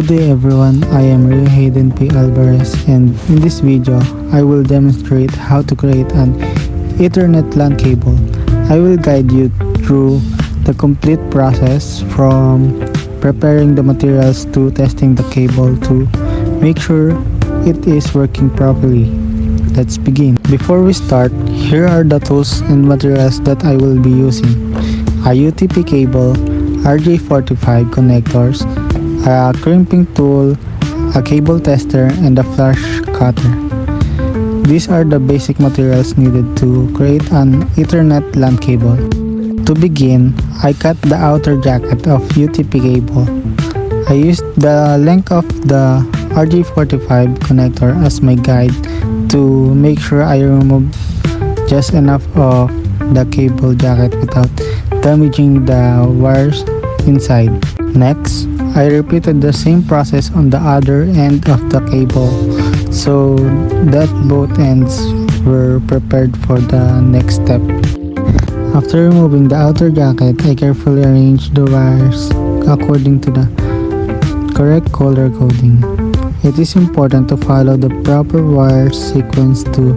Good day everyone, I am Rio Hayden P. Alvarez, and in this video, I will demonstrate how to create an Ethernet LAN cable. I will guide you through the complete process from preparing the materials to testing the cable to make sure it is working properly. Let's begin. Before we start, here are the tools and materials that I will be using. A UTP cable, RJ45 connectors, a crimping tool, a cable tester, and a flash cutter. These are the basic materials needed to create an Ethernet LAN cable. To begin, I cut the outer jacket of UTP cable. I used the length of the RJ45 connector as my guide to make sure I remove just enough of the cable jacket without damaging the wires inside. Next, I repeated the same process on the other end of the cable so that both ends were prepared for the next step. After removing the outer jacket, I carefully arranged the wires according to the correct color coding. It is important to follow the proper wire sequence to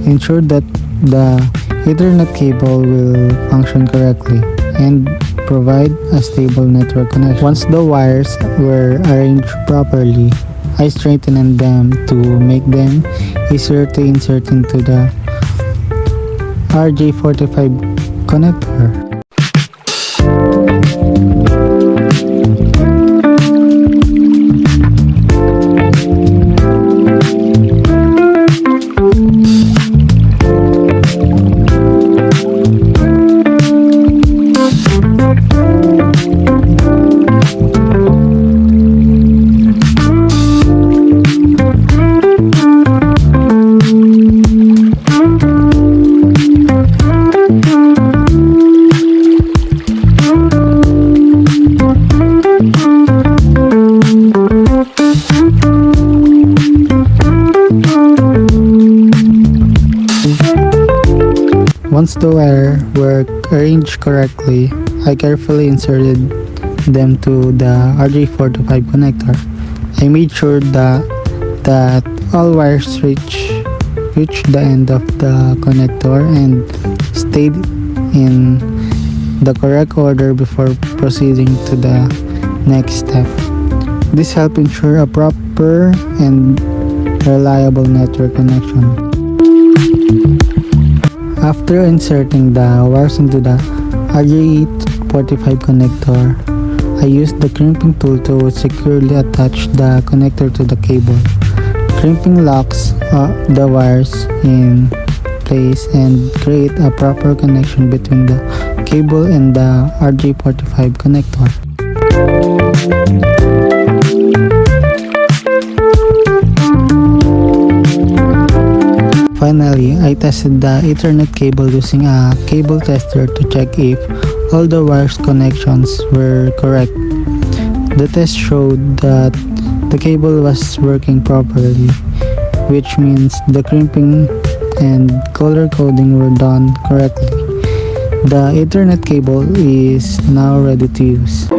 ensure that the Ethernet cable will function correctly and provide a stable network connection. Once the wires were arranged properly, I straightened them to make them easier to insert into the RJ45 connector. Once the wires were arranged correctly, I carefully inserted them to the RJ45 connector. I made sure that all wires reach the end of the connector and stayed in the correct order before proceeding to the next step. This helped ensure a proper and reliable network connection. After inserting the wires into the RJ45 connector, I used the crimping tool to securely attach the connector to the cable. Crimping locks the wires in place and create a proper connection between the cable and the RJ45 connector. Finally, I tested the Ethernet cable using a cable tester to check if all the wires connections were correct. The test showed that the cable was working properly, which means the crimping and color coding were done correctly. The Ethernet cable is now ready to use.